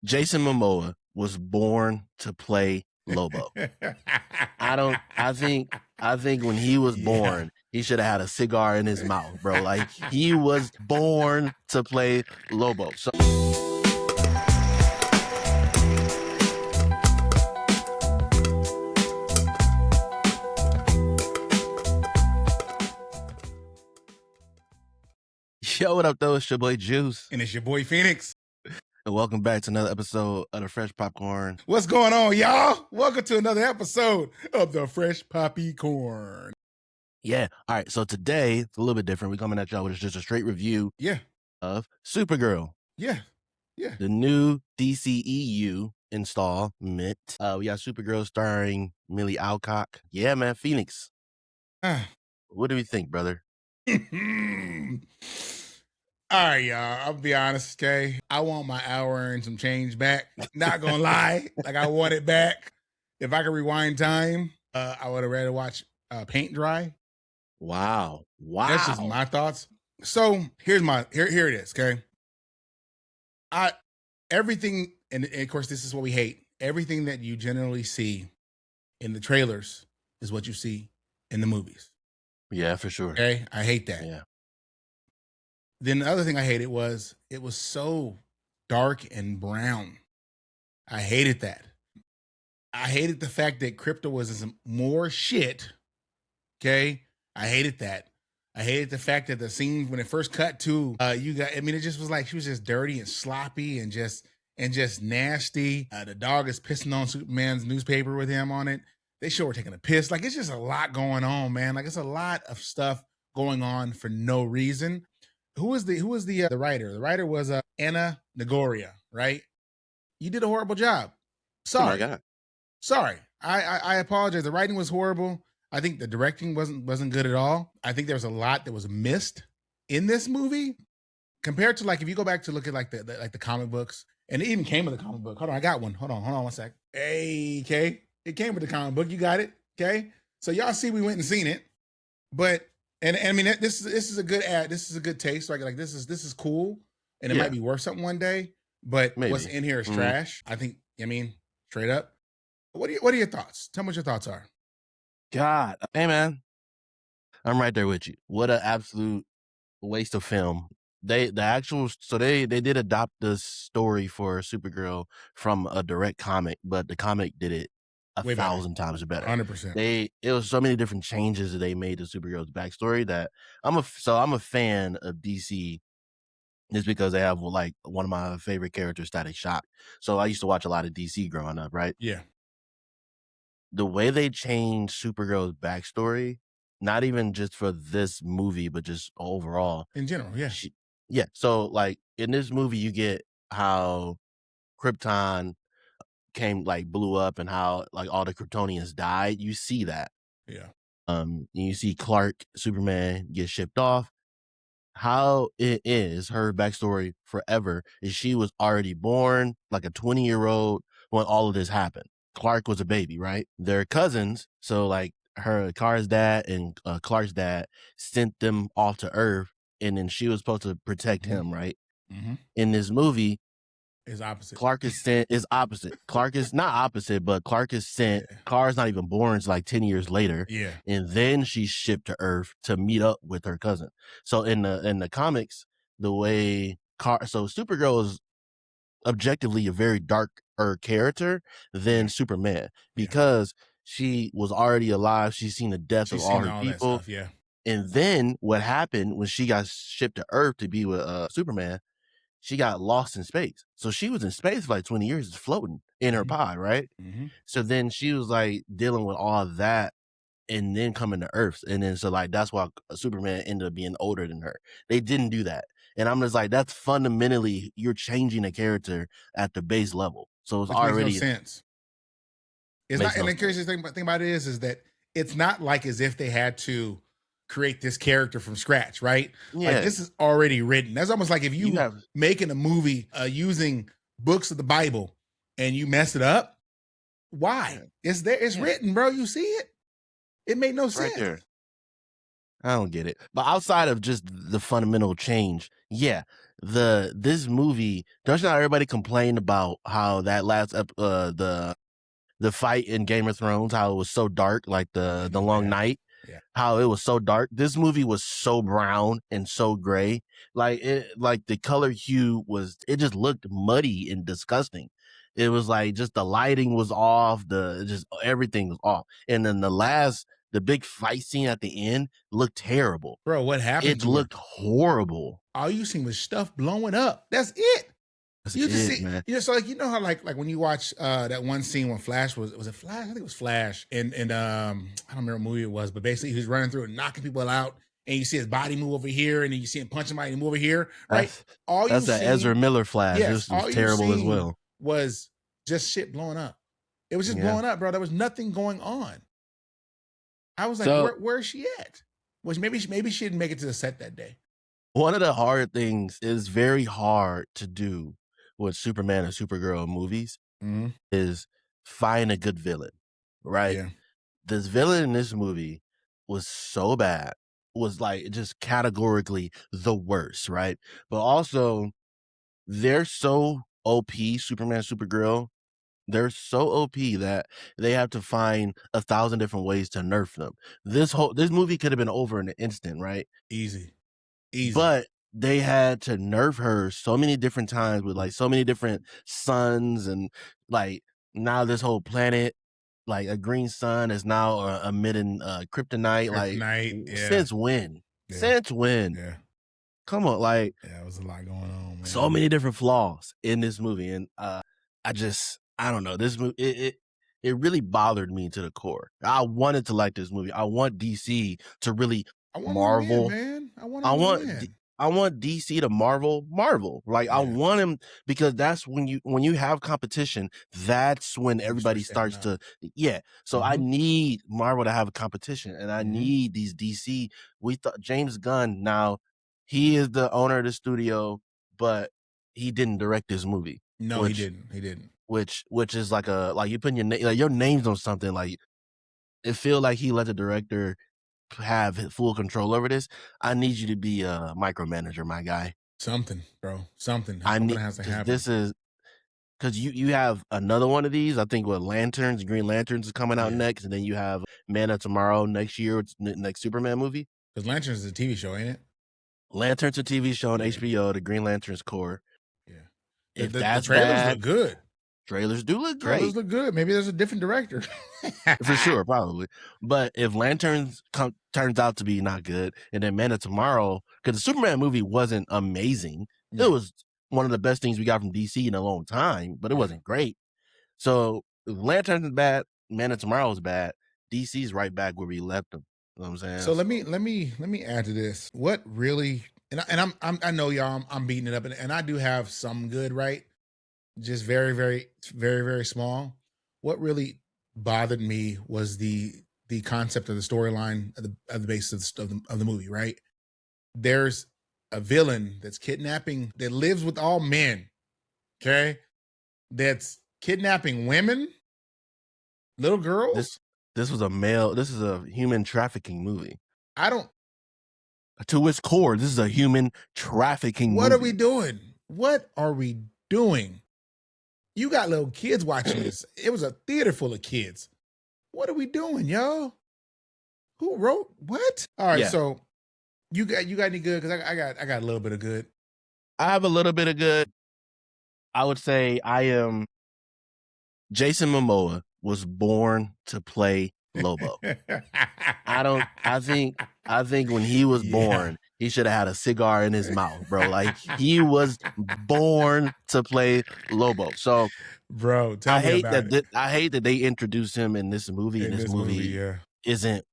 Jason Momoa was born to play Lobo. I think when he was Yeah. born, he should have had a cigar in his mouth, bro. Like he was born to play Lobo. So yo, what up, though? It's your boy Juice. And it's your boy FENiX. And welcome back to another episode of the Fresh Popcorn. What's going on, y'all? Welcome to another episode of the Fresh Poppy Corn. Yeah. All right. So today it's a little bit different. We're coming at y'all with just a straight review of Supergirl. Yeah. The new DCEU installment. We got Supergirl starring Millie Alcock. Yeah, man. FENiX. What do we think, brother? All right, y'all. I'll be honest, okay? I want my hour and some change back. Not gonna lie. Like, I want it back. If I could rewind time, I would have rather watch paint dry. Wow. That's just my thoughts. So here it is, okay? Everything, and of course, this is what we hate. Everything that you generally see in the trailers is what you see in the movies. Yeah, for sure. Okay? I hate that. Yeah. Then the other thing I hated was it was so dark and brown. I hated that. I hated the fact that Crypto was more shit. Okay? I hated that. I hated the fact that the scene when it first cut to it just was like she was just dirty and sloppy and just nasty. The dog is pissing on Superman's newspaper with him on it. They show her taking a piss. Like, it's just a lot going on, man. Like, it's a lot of stuff going on for no reason. Who was the writer? The writer was Anna Nagoria, right? You did a horrible job. Sorry. Oh my God. Sorry. I apologize. The writing was horrible. I think the directing wasn't good at all. I think there was a lot that was missed in this movie compared to, like, if you go back to look at like the comic books, and it even came with the comic book. Hold on, I got one. Hold on 1 sec. Hey, okay. It came with the comic book. You got it. Okay. So y'all see we went and seen it. But and I mean, this is a good ad. This is a good taste. Like this is cool, and it might be worth something one day. But maybe what's in here is trash. I think. I mean, straight up. What are your thoughts? Tell me what your thoughts are. God, hey man, I'm right there with you. What an absolute waste of film. They did adopt the story for Supergirl from a direct comic, but the comic did it Way 1,000 times better. 100%. It was so many different changes that they made to Supergirl's backstory that I'm a fan of DC just because they have, like, one of my favorite characters, Static Shock. So I used to watch a lot of DC growing up, right? Yeah. The way they changed Supergirl's backstory, not even just for this movie, but just overall. In general, yeah. Yeah. So, like, in this movie, you get how Krypton blew up and how, like, all the Kryptonians died. You see that. Yeah. You see Clark, Superman, get shipped off. How it is, her backstory forever is she was already born like a 20-year-old when all of this happened. Clark was a baby, right? They're cousins. So, like, Kara's dad and Clark's dad sent them off to Earth, and then she was supposed to protect him, right? Mm-hmm. In this movie, is opposite. Clark is opposite. Clark is not opposite, but Clark is sent. Yeah. Kara's not even born until like 10 years later. Yeah. And then she's shipped to Earth to meet up with her cousin. So in the comics, the way Supergirl is objectively a very darker character than Superman because she was already alive. She's seen the death of all her people. Stuff, yeah. And then what happened when she got shipped to Earth to be with Superman, she got lost in space. So she was in space for like 20 years, floating in her pod, right? Mm-hmm. So then she was like dealing with all that and then coming to Earth. And then so like that's why Superman ended up being older than her. They didn't do that. And I'm just like, that's fundamentally, you're changing a character at the base level. So it's already makes no sense. It's not, and the curious thing about it is that it's not like as if they had to create this character from scratch, right? Yeah. Like, this is already written. That's almost like if you making a movie using books of the Bible and you mess it up. Why? It's there. It's written, bro. You see it. It made no sense. Right there. I don't get it. But outside of just the fundamental change, yeah, this movie, don't not everybody complain about how that the fight in Game of Thrones, how it was so dark, like It the was long bad. night, Yeah. how it was so dark. This movie was so brown and so gray. Like the color hue it just looked muddy and disgusting. It was like just the lighting was off, just everything was off. And then the big fight scene at the end looked terrible. Bro, what happened It to her? looked horrible. All you seen was stuff blowing up. That's it. That's You just it, see, man. so like, you know how like when you watch that one scene when Flash was it Flash? I think it was Flash. And I don't remember what movie it was, but basically he was running through and knocking people out, and you see his body move over here, and then you see him punch somebody and move over here, right? That's All you that's that seen, Ezra Miller Flash. yes, This was all you terrible as seen well. was just shit blowing up. It was just Yeah. blowing up, bro. There was nothing going on. I was like, So where's she at? Well, maybe she didn't make it to the set that day. one of the hard things is very hard to do with Superman and Supergirl movies is find a good villain, right? Yeah. This villain in this movie was so bad, was like just categorically the worst, right? But also they're so OP, Superman, Supergirl. They're so OP that they have to find 1,000 different ways to nerf them. This movie could have been over in an instant, right? Easy. But they had to nerf her so many different times with like so many different suns, and like now this whole planet, like a green sun, is now emitting kryptonite. Like, yeah. since when? Yeah. Since when? Yeah. Come on, like, Yeah, it was a lot going on, man. so many different flaws in this movie, and I don't know, this movie it really bothered me to the core. I wanted to like this movie. I want DC to really Marvel. Man. I want I him to want win. I want DC to Marvel. Like, I want him, because that's when you have competition, that's when everybody starts to So I need Marvel to have a competition, and I need these DC. We thought James Gunn, now he is the owner of the studio, but he didn't direct this movie. No, he didn't. He didn't. Which is like you putting your names on something. Like, it feel like he let the director have full control over this. I need you to be a micromanager, my guy. Something, bro. Something. I Something need, has to happen. this is because you have another one of these. I think Lanterns, Green Lanterns is coming out next, and then you have Man of Tomorrow next year. It's next Superman movie. Because Lanterns is a TV show, ain't it? Lanterns a TV show on HBO. The Green Lanterns Corps. Yeah. If the that's trailers bad, look good. Trailers do look great. Trailers look good. Maybe there's a different director. For sure, probably. But if Lanterns turns out to be not good, and then Man of Tomorrow, because the Superman movie wasn't amazing, it was one of the best things we got from DC in a long time, but it wasn't great. So if Lanterns is bad, Man of Tomorrow is bad, DC's right back where we left them. You know what I'm saying? So let me add to this. What really, and I know y'all, I'm beating it up, and I do have some good, right? Just very, very, very, very small. What really bothered me was the concept of the storyline of the basis of the movie, right? There's a villain that's kidnapping, that lives with all men, okay? That's kidnapping women, little girls. This was this is a human trafficking movie. To its core, this is a human trafficking movie. What are we doing? What are we doing? You got little kids watching this. It was a theater full of kids. What are we doing, y'all? Who wrote what? All right, so you got any good? Because I got a little bit of good. I have a little bit of good. I would say Jason Momoa was born to play Lobo. I think when he was born, he should have had a cigar in his mouth, bro. Like, he was born to play Lobo. So, bro, I hate that they introduced him in this movie, and this movie isn't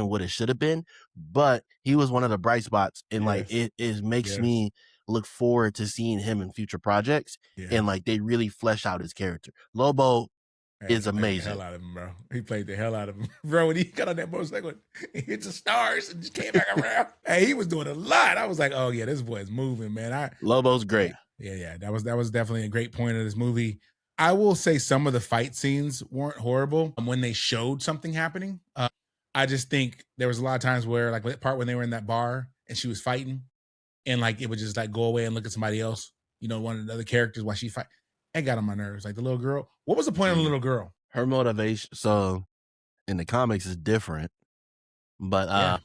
what it should have been. But he was one of the bright spots, and like it makes me look forward to seeing him in future projects, and like they really flesh out his character. Lobo is amazing. The hell out of him, bro. He played the hell out of him, bro. When he got on that motorcycle, he hit the stars and just came back around. Hey, he was doing a lot. I was like, oh yeah, this boy is moving, man. Lobo's great. Yeah. That was definitely a great point of this movie. I will say some of the fight scenes weren't horrible when they showed something happening. I just think there was a lot of times where, like, the part when they were in that bar and she was fighting, and like it would just like go away and look at somebody else, one of the other characters while she fight. It got on my nerves. Like the little girl. What was the point of the little girl? Her motivation. So in the comics is different, but Yeah,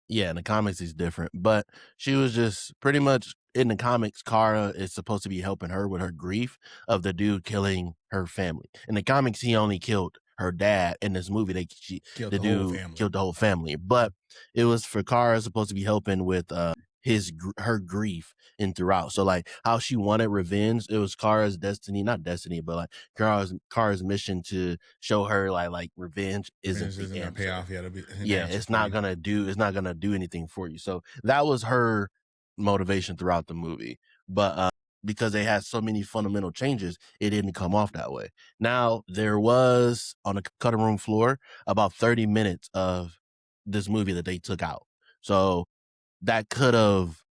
yeah, in the comics is different. But she was just pretty much in the comics. Kara is supposed to be helping her with her grief of the dude killing her family. In the comics, he only killed her dad. In this movie, killed the the whole dude family. killed the whole family. But it was for Kara supposed to be helping with her grief and throughout. So like how she wanted revenge, it was Kara's destiny, not destiny, but like Kara's mission to show her like revenge isn't Revenge the isn't gonna pay answer. off. Yeah, to be an Yeah, answer for you. it's not gonna do anything for you. So that was her motivation throughout the movie. But because they had so many fundamental changes, it didn't come off that way. Now there was on the cutting room floor about 30 minutes of this movie that they took out. So that could have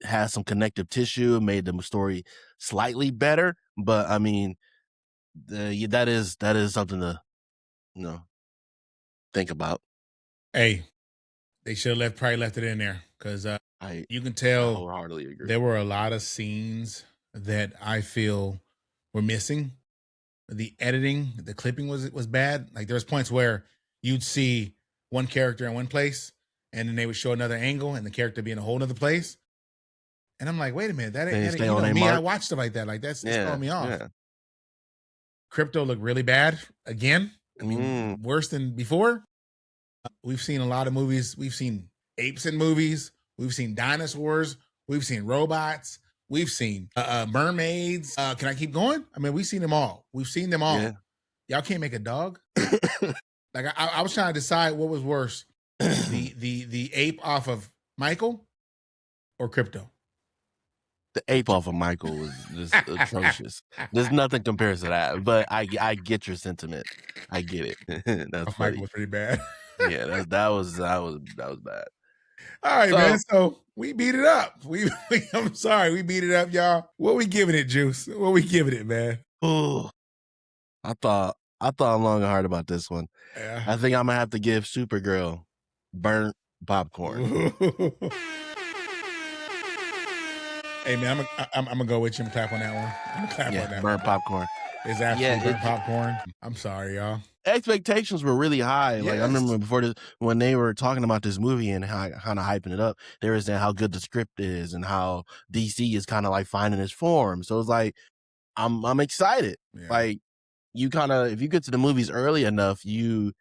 had some connective tissue, made the story slightly better. But I mean, that is something to you know think about. Hey, they should have probably left it in there because I you can I tell wholeheartedly agree. there were a lot of scenes that I feel were missing. The editing, the clipping was bad. Like there was points where you'd see one character in one place, and then they would show another angle, and the character be in a whole other place. And I'm like, wait a minute, They didn't that stay ain't on a me. I mark. watch stuff like that. Like it's Yeah, throwing me off. yeah. Crypto looked really bad again. I Mm, mean, worse than before. We've seen a lot of movies. We've seen apes in movies. We've seen dinosaurs. We've seen robots. We've seen mermaids. Can I keep going? I mean, we've seen them all. We've seen them all. yeah. Y'all can't make a dog. Like I was trying to decide what was worse, the ape off of Michael or Crypto. The ape off of Michael was just atrocious. There's nothing compares to that. But I get your sentiment. I get it. That's Off Michael funny. was pretty bad. Yeah, that was bad. All right, So man. So we beat it up. I'm sorry, we beat it up, y'all. What we giving it, Juice? What we giving it, man? oh, I thought long and hard about this one. Yeah. I think I'm gonna have to give Supergirl burnt popcorn. Hey man, I'm gonna go with you and clap on that one. I'm gonna clap on Yeah, that burnt one. popcorn. It's Yeah, absolutely burnt popcorn. I'm sorry, y'all. expectations were really high. Like I Yes. remember before when they were talking about this movie and how kind of hyping it up, they were saying how good the script is and how DC is kind of like finding its form. So it's like I'm excited. Yeah. Like you kind of if you get to the movies early enough, you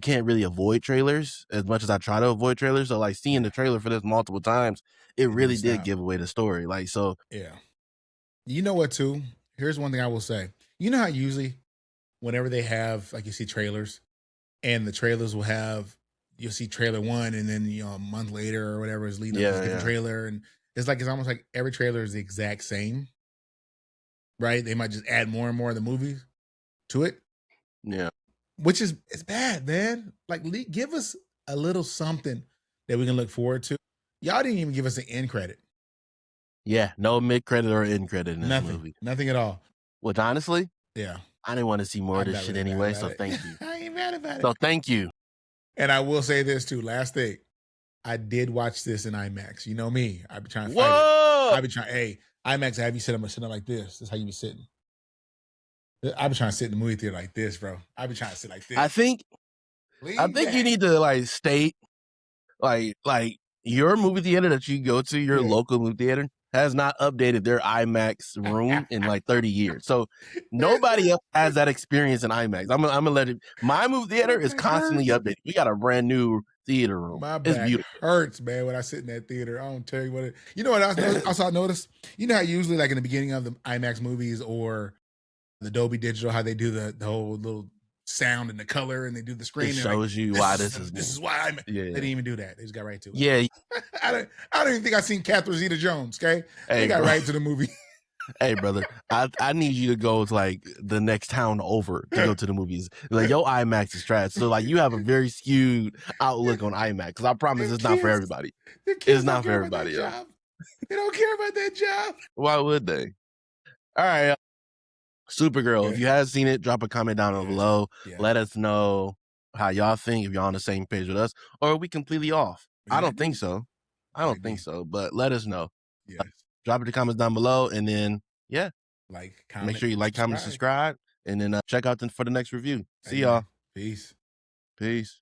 can't really avoid trailers as much as I try to avoid trailers. So like seeing the trailer for this multiple times, it really did give away the story. Like so, yeah. You know what? Too. Here's one thing I will say. You know how usually, whenever they have like you see trailers, and the trailers will have you'll see trailer one, and then a month later or whatever is leading up to a different trailer, and it's almost like every trailer is the exact same. Right? They might just add more and more of the movies to it. Yeah. Which is it's bad, man. Like give us a little something that we can look forward to. Y'all didn't even give us an end credit. Yeah, no mid credit or end credit in this movie. Nothing at all. Which honestly, yeah, I didn't want to see more of this shit really anyway. So thank you. I ain't mad about it. So thank you. And I will say this too. Last thing, I did watch this in IMAX. You know me. I be trying to fight it. I be trying. Hey, IMAX, I have you sit up like this. That's how you be sitting. I be trying to sit in the movie theater like this, bro. I be trying to sit like this. I think you need to like state like your movie theater that you go to, your local movie theater, has not updated their IMAX room in like 30 years. So nobody else has that experience in IMAX. I'm gonna let it. My movie theater is constantly updated. We got a brand new theater room. My it's back beautiful. hurts, man, when I sit in that theater. I don't tell you what it. You know what else I noticed? You know how usually like in the beginning of the IMAX movies or the Dolby Digital, how they do the whole little sound and the color and they do the screen. It shows you why this is why I'm. Yeah. They didn't even do that. They just got right to it. Yeah. I don't even think I've seen Catherine Zeta-Jones. Okay, they got right to the movie. Hey, brother, I need you to go to like the next town over to go to the movies. Like your IMAX is trash. So like you have a very skewed outlook on IMAX. Because I promise it's not for everybody. It's not for everybody. They don't care about that job. Why would they? All right. Supergirl, if you haven't seen it, drop a comment down below. Let us know how y'all think, if y'all on the same page with us, or are we completely off? I Yeah, I don't think agree. so. I I don't think agree. so, but let us know. Yes. Drop it in the comments down below, and then yeah, Like, make comment, sure you and like, comment, subscribe. subscribe, and then check out for the next review. See y'all. Amen. Peace. Peace.